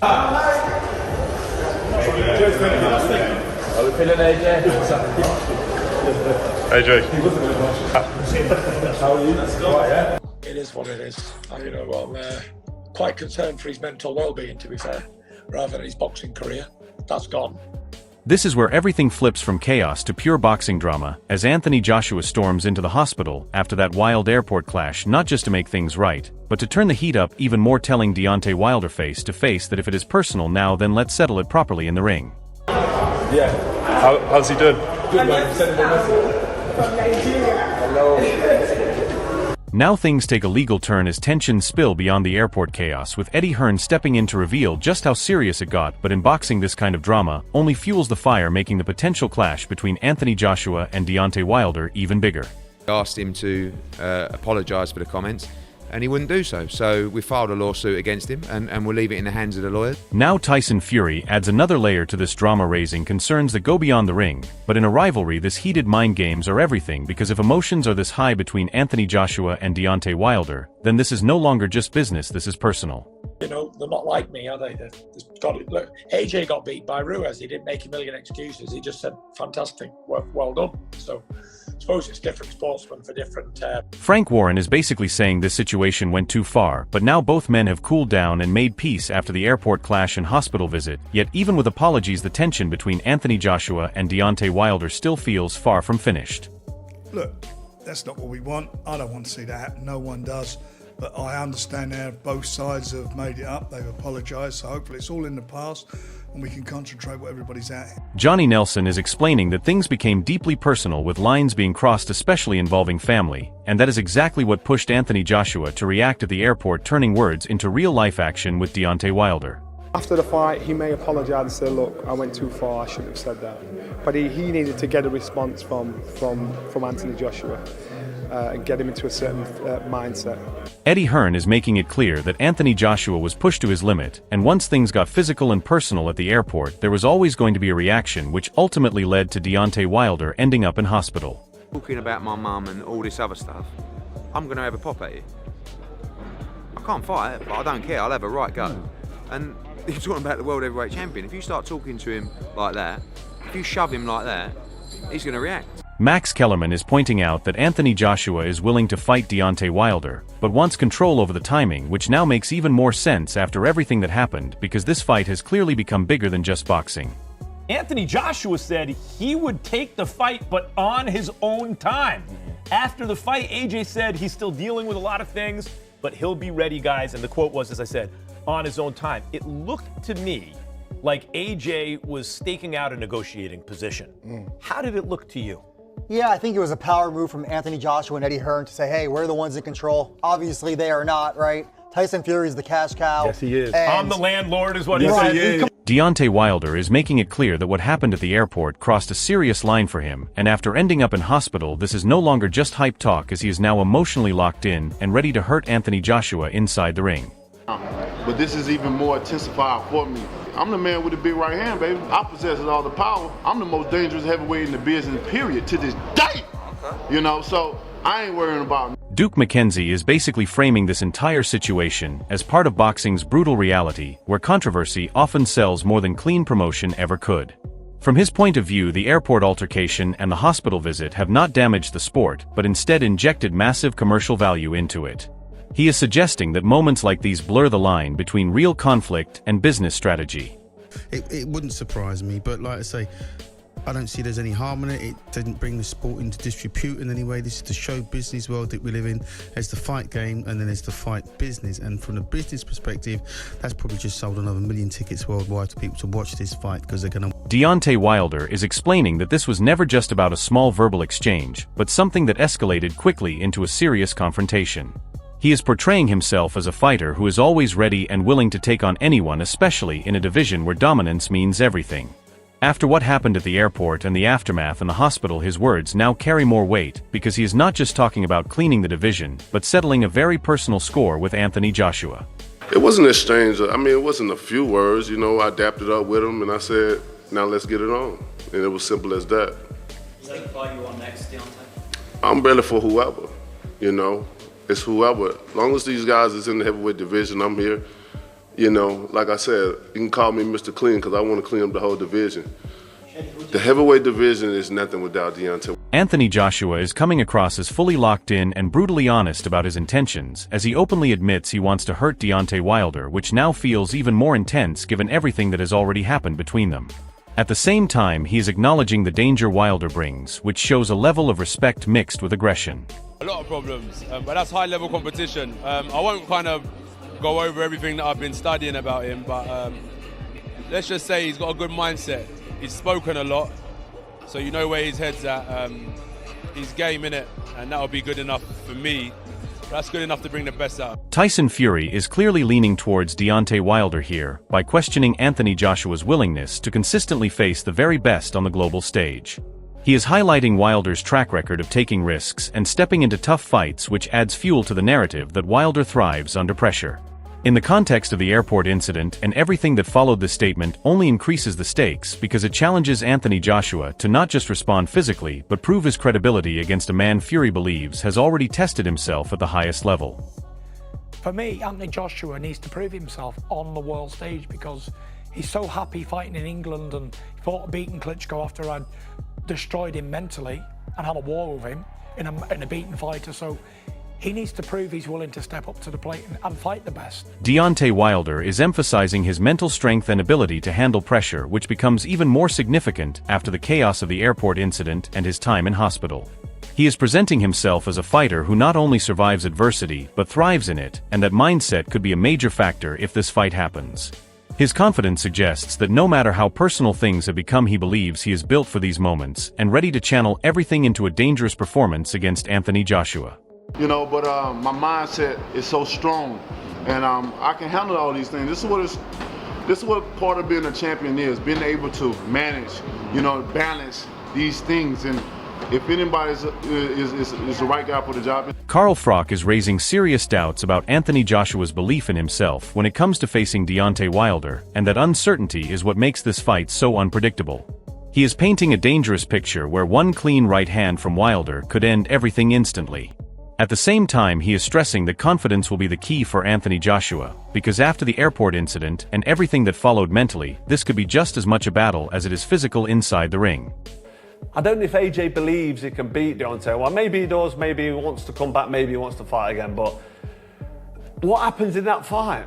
Are we feeling AJ? AJ. How are you? Yeah. It is what it is. You know, I'm quite concerned for his mental well-being, to be fair, rather than his boxing career. That's gone. This is where everything flips from chaos to pure boxing drama, as Anthony Joshua storms into the hospital after that wild airport clash, not just to make things right, but to turn the heat up even more, telling Deontay Wilder face to face that if it is personal now, then let's settle it properly in the ring. Yeah. How's he doing? Good, man. Send him a message. From Nigeria. Hello. Now things take a legal turn as tensions spill beyond the airport chaos, with Eddie Hearn stepping in to reveal just how serious it got. But in boxing, this kind of drama only fuels the fire, making the potential clash between Anthony Joshua and Deontay Wilder even bigger. I asked him to apologise for the comments, and he wouldn't do so. So we filed a lawsuit against him, and we'll leave it in the hands of the lawyers. Now Tyson Fury adds another layer to this drama, raising concerns that go beyond the ring. But in a rivalry, this heated mind games are everything, because if emotions are this high between Anthony Joshua and Deontay Wilder, then this is no longer just business, this is personal. You know, they're not like me, are they? Look, AJ got beat by Ruiz. He didn't make a million excuses. He just said, fantastic, well done. So I suppose it's different sportsmen for different... Frank Warren is basically saying this situation went too far, but now both men have cooled down and made peace after the airport clash and hospital visit. Yet even with apologies, the tension between Anthony Joshua and Deontay Wilder still feels far from finished. Look, that's not what we want. I don't want to see that happen. No one does. But I understand now both sides have made it up. They've apologised, so hopefully it's all in the past and we can concentrate what everybody's at. Johnny Nelson is explaining that things became deeply personal, with lines being crossed, especially involving family, and that is exactly what pushed Anthony Joshua to react at the airport, turning words into real-life action with Deontay Wilder. After the fight, he may apologise and say, look, I went too far, I shouldn't have said that. But he needed to get a response from Anthony Joshua and get him into a certain mindset. Eddie Hearn is making it clear that Anthony Joshua was pushed to his limit, and once things got physical and personal at the airport, there was always going to be a reaction, which ultimately led to Deontay Wilder ending up in hospital. Talking about my mum and all this other stuff, I'm going to have a pop at you. I can't fight, but I don't care, I'll have a right go. And you're talking about the world heavyweight champion. If you start talking to him like that, if you shove him like that, he's going to react. Max Kellerman is pointing out that Anthony Joshua is willing to fight Deontay Wilder, but wants control over the timing, which now makes even more sense after everything that happened, because this fight has clearly become bigger than just boxing. Anthony Joshua said he would take the fight, but on his own time. After the fight, AJ said he's still dealing with a lot of things, but he'll be ready, guys. And the quote was, as I said, on his own time. It looked to me like AJ was staking out a negotiating position. How did it look to you? Yeah, I think it was a power move from Anthony Joshua and Eddie Hearn to say, hey, we're the ones in control. Obviously, they are not, right? Tyson Fury's the cash cow. Yes, he is. I'm the landlord is what he Right. said. Deontay Wilder is making it clear that what happened at the airport crossed a serious line for him, and after ending up in hospital, this is no longer just hype talk, as he is now emotionally locked in and ready to hurt Anthony Joshua inside the ring. But this is even more intensified for me. I'm the man with the big right hand, baby. I possess all the power. I'm the most dangerous heavyweight in the business, period, to this day. You know, so I ain't worrying about it. Duke McKenzie is basically framing this entire situation as part of boxing's brutal reality, where controversy often sells more than clean promotion ever could. From his point of view, the airport altercation and the hospital visit have not damaged the sport, but instead injected massive commercial value into it. He is suggesting that moments like these blur the line between real conflict and business strategy. It wouldn't surprise me, but like I say, I don't see there's any harm in it. It doesn't bring the sport into disrepute in any way. This is the show business world that we live in. There's the fight game and then there's the fight business. And from the business perspective, that's probably just sold another 1 million tickets worldwide to people to watch this fight because they're going to... Deontay Wilder is explaining that this was never just about a small verbal exchange, but something that escalated quickly into a serious confrontation. He is portraying himself as a fighter who is always ready and willing to take on anyone, especially in a division where dominance means everything. After what happened at the airport and the aftermath in the hospital, his words now carry more weight, because he is not just talking about cleaning the division, but settling a very personal score with Anthony Joshua. It wasn't an exchange. I mean, it wasn't a few words. You know, I adapted up with him and I said, now let's get it on. And it was simple as that. Is that the fight you want next, Deontay? I'm ready for whoever, you know. It's whoever. As long as these guys is in the heavyweight division, I'm here. You know, like I said, you can call me Mr. Clean because I want to clean up the whole division. The heavyweight division is nothing without Deontay. Anthony Joshua is coming across as fully locked in and brutally honest about his intentions, as he openly admits he wants to hurt Deontay Wilder, which now feels even more intense given everything that has already happened between them. At the same time, he is acknowledging the danger Wilder brings, which shows a level of respect mixed with aggression. A lot of problems, but that's high-level competition. I won't kind of go over everything that I've been studying about him, but let's just say he's got a good mindset. He's spoken a lot, so you know where his head's at. He's game in it, and that'll be good enough for me. That's good enough to bring the best out. Tyson Fury is clearly leaning towards Deontay Wilder here by questioning Anthony Joshua's willingness to consistently face the very best on the global stage. He is highlighting Wilder's track record of taking risks and stepping into tough fights, which adds fuel to the narrative that Wilder thrives under pressure. In the context of the airport incident and everything that followed, this statement only increases the stakes because it challenges Anthony Joshua to not just respond physically but prove his credibility against a man Fury believes has already tested himself at the highest level. For me, Anthony Joshua needs to prove himself on the world stage because he's so happy fighting in England, and he fought a beaten Klitschko after I'd destroyed him mentally and had a war with him in a beaten fighter. So he needs to prove he's willing to step up to the plate and fight the best. Deontay Wilder is emphasizing his mental strength and ability to handle pressure, which becomes even more significant after the chaos of the airport incident and his time in hospital. He is presenting himself as a fighter who not only survives adversity but thrives in it, and that mindset could be a major factor if this fight happens. His confidence suggests that no matter how personal things have become, he believes he is built for these moments and ready to channel everything into a dangerous performance against Anthony Joshua. You know, but my mindset is so strong, and I can handle all these things. This is what part of being a champion is, being able to manage, you know, balance these things. And if anybody is the right guy for the job. Carl Froch is raising serious doubts about Anthony Joshua's belief in himself when it comes to facing Deontay Wilder, and that uncertainty is what makes this fight so unpredictable. He is painting a dangerous picture where one clean right hand from Wilder could end everything instantly. At the same time, he is stressing that confidence will be the key for Anthony Joshua, because after the airport incident and everything that followed mentally, this could be just as much a battle as it is physical inside the ring. I don't know if AJ believes he can beat Deontay. Well, maybe he does, maybe he wants to come back, maybe he wants to fight again, but what happens in that fight?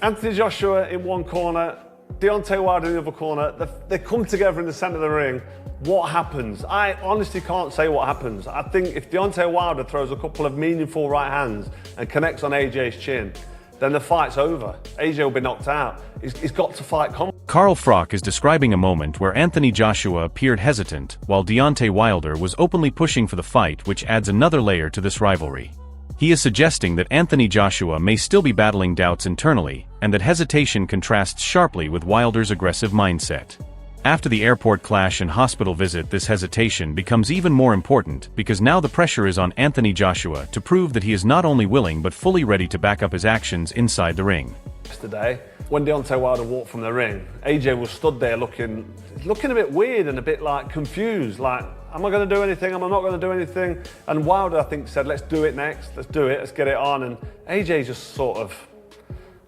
Anthony Joshua in one corner, Deontay Wilder in the other corner, they come together in the centre of the ring. What happens? I honestly can't say what happens. I think if Deontay Wilder throws a couple of meaningful right hands and connects on AJ's chin, then the fight's over. AJ will be knocked out. He's got to fight confidently. Carl Froch is describing a moment where Anthony Joshua appeared hesitant, while Deontay Wilder was openly pushing for the fight, which adds another layer to this rivalry. He is suggesting that Anthony Joshua may still be battling doubts internally, and that hesitation contrasts sharply with Wilder's aggressive mindset. After the airport clash and hospital visit, this hesitation becomes even more important because now the pressure is on Anthony Joshua to prove that he is not only willing but fully ready to back up his actions inside the ring. Yesterday, when Deontay Wilder walked from the ring, AJ was stood there looking a bit weird and a bit like confused, like, am I going to do anything? Am I not going to do anything? And Wilder, I think, said, let's do it next, let's do it, let's get it on. And AJ just sort of,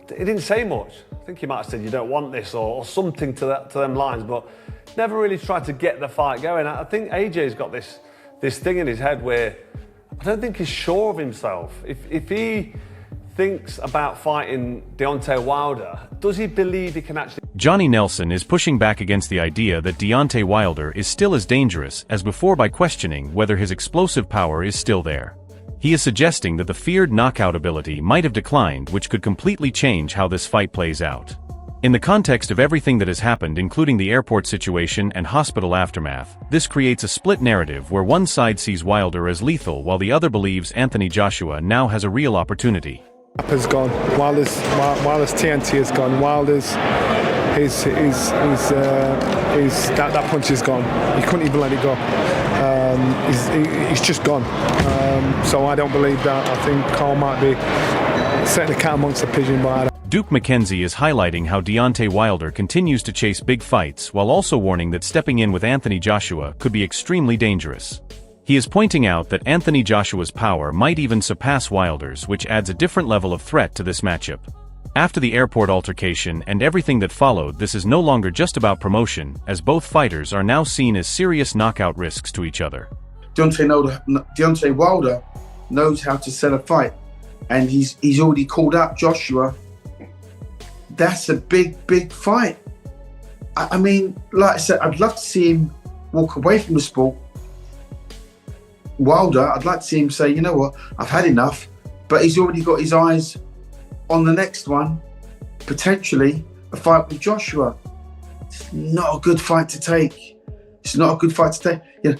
he didn't say much. I think he might have said, you don't want this, or something to them lines, but never really tried to get the fight going. I think AJ's got this thing in his head where I don't think he's sure of himself. If he thinks about fighting Deontay Wilder, does he believe he can actually... Johnny Nelson is pushing back against the idea that Deontay Wilder is still as dangerous as before by questioning whether his explosive power is still there. He is suggesting that the feared knockout ability might have declined, which could completely change how this fight plays out. In the context of everything that has happened, including the airport situation and hospital aftermath, this creates a split narrative where one side sees Wilder as lethal while the other believes Anthony Joshua now has a real opportunity. Has gone. Wilder's TNT has gone. Wilder's that punch is gone. He couldn't even let it go. He's just gone. So I don't believe that. I think Carl might be setting the cat amongst the pigeons by that. Duke McKenzie is highlighting how Deontay Wilder continues to chase big fights while also warning that stepping in with Anthony Joshua could be extremely dangerous. He is pointing out that Anthony Joshua's power might even surpass Wilder's, which adds a different level of threat to this matchup. After the airport altercation and everything that followed, this is no longer just about promotion, as both fighters are now seen as serious knockout risks to each other. Deontay Wilder knows how to sell a fight, and he's already called out Joshua. That's a big fight. I mean, like I said, I'd love to see him walk away from the sport. Wilder, I'd like to see him say, you know what, I've had enough, but he's already got his eyes on the next one, potentially a fight with Joshua. It's not a good fight to take. It's not a good fight to take. Yeah,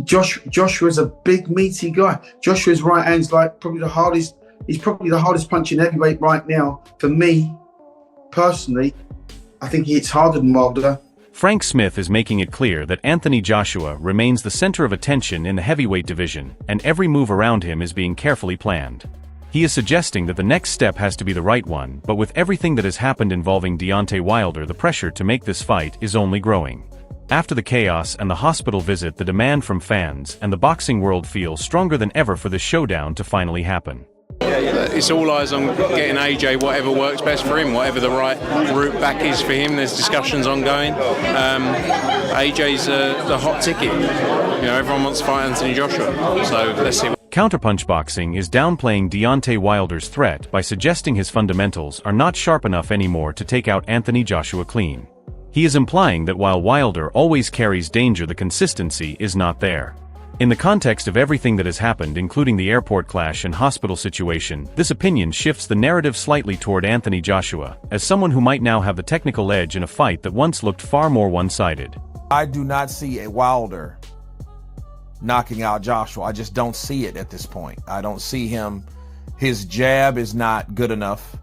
Joshua's a big, meaty guy. Joshua's right hand's like probably the hardest. He's probably the hardest punch in heavyweight right now. For me, personally, I think he hits harder than Wilder. Frank Smith is making it clear that Anthony Joshua remains the center of attention in the heavyweight division, and every move around him is being carefully planned. He is suggesting that the next step has to be the right one, but with everything that has happened involving Deontay Wilder, the pressure to make this fight is only growing. After the chaos and the hospital visit, the demand from fans and the boxing world feels stronger than ever for this showdown to finally happen. It's all eyes on getting AJ whatever works best for him, whatever the right route back is for him. There's discussions ongoing. AJ's the hot ticket. You know, everyone wants to fight Anthony Joshua, so let's see. Counterpunch Boxing is downplaying Deontay Wilder's threat by suggesting his fundamentals are not sharp enough anymore to take out Anthony Joshua clean. He is implying that while Wilder always carries danger, the consistency is not there. In the context of everything that has happened, including the airport clash and hospital situation, this opinion shifts the narrative slightly toward Anthony Joshua, as someone who might now have the technical edge in a fight that once looked far more one-sided. I do not see a Wilder knocking out Joshua. I just don't see it at this point. I don't see him. His jab is not good enough.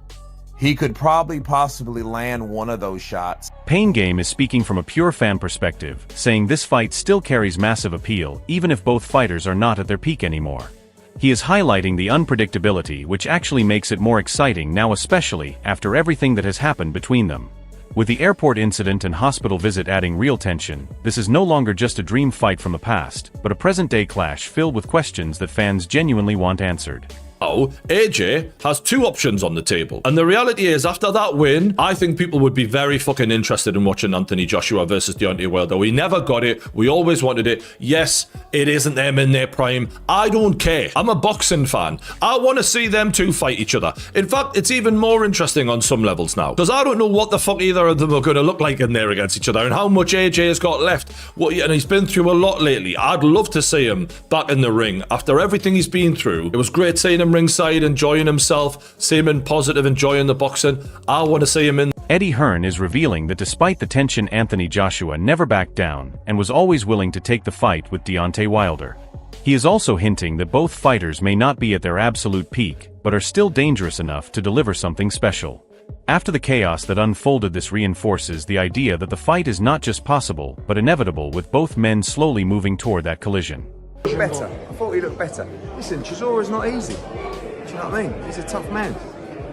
He could possibly land one of those shots. Pain Game is speaking from a pure fan perspective, saying this fight still carries massive appeal, even if both fighters are not at their peak anymore. He is highlighting the unpredictability, which actually makes it more exciting now, especially after everything that has happened between them. With the airport incident and hospital visit adding real tension, this is no longer just a dream fight from the past, but a present-day clash filled with questions that fans genuinely want answered. Now, AJ has two options on the table. And the reality is, after that win, I think people would be very fucking interested in watching Anthony Joshua versus Deontay Wilder. We never got it. We always wanted it. Yes, it isn't them in their prime. I don't care. I'm a boxing fan. I want to see them two fight each other. In fact, it's even more interesting on some levels now, because I don't know what the fuck either of them are going to look like in there against each other and how much AJ has got left. And he's been through a lot lately. I'd love to see him back in the ring after everything he's been through. It was great seeing him ringside, enjoying himself, seeming positive, enjoying the boxing. I want to see him in. Eddie Hearn is revealing that despite the tension, Anthony Joshua never backed down and was always willing to take the fight with Deontay Wilder. He is also hinting that both fighters may not be at their absolute peak, but are still dangerous enough to deliver something special. After the chaos that unfolded, this reinforces the idea that the fight is not just possible, but inevitable, with both men slowly moving toward that collision. Better. I thought he looked better. Listen, Chisora's not easy. Do you know what I mean? He's a tough man.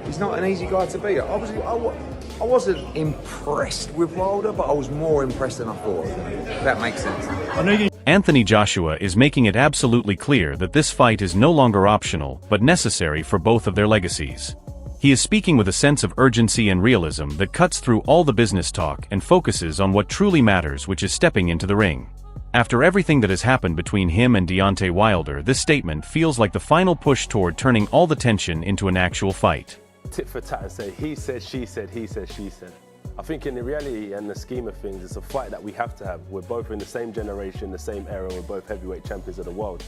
He's not an easy guy to beat. I wasn't impressed with Wilder, but I was more impressed than I thought. If that makes sense. Anthony Joshua is making it absolutely clear that this fight is no longer optional, but necessary for both of their legacies. He is speaking with a sense of urgency and realism that cuts through all the business talk and focuses on what truly matters, which is stepping into the ring. After everything that has happened between him and Deontay Wilder, this statement feels like the final push toward turning all the tension into an actual fight. Tit for tat and say, he said, she said, he said, she said. I think in the reality and the scheme of things, it's a fight that we have to have. We're both in the same generation, the same era, we're both heavyweight champions of the world.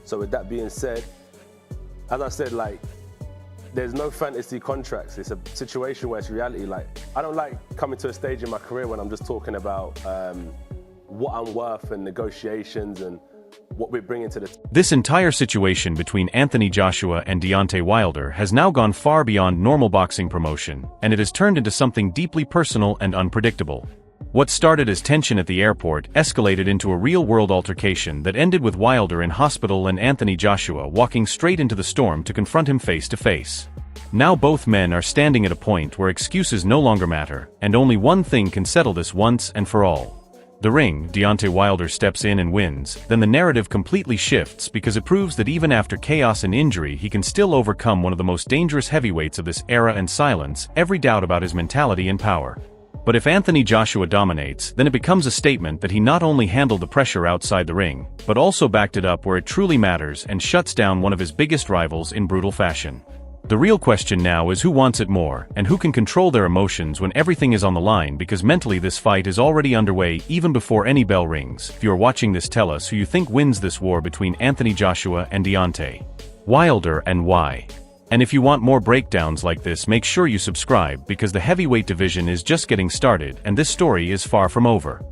So with that being said, as I said, like, there's no fantasy contracts. It's a situation where it's reality. Like, I don't like coming to a stage in my career when I'm just talking about what I'm worth and negotiations and what we're bringing to the This entire situation between Anthony Joshua and Deontay Wilder has now gone far beyond normal boxing promotion, and it has turned into something deeply personal and unpredictable. What started as tension at the airport escalated into a real-world altercation that ended with Wilder in hospital and Anthony Joshua walking straight into the storm to confront him face-to-face. Now both men are standing at a point where excuses no longer matter, and only one thing can settle this once and for all. The ring, Deontay Wilder steps in and wins, then the narrative completely shifts because it proves that even after chaos and injury he can still overcome one of the most dangerous heavyweights of this era and silence every doubt about his mentality and power. But if Anthony Joshua dominates, then it becomes a statement that he not only handled the pressure outside the ring, but also backed it up where it truly matters and shuts down one of his biggest rivals in brutal fashion. The real question now is who wants it more, and who can control their emotions when everything is on the line, because mentally this fight is already underway even before any bell rings. If you are watching this, tell us who you think wins this war between Anthony Joshua and Deontay Wilder, and why. And if you want more breakdowns like this, make sure you subscribe, because the heavyweight division is just getting started and this story is far from over.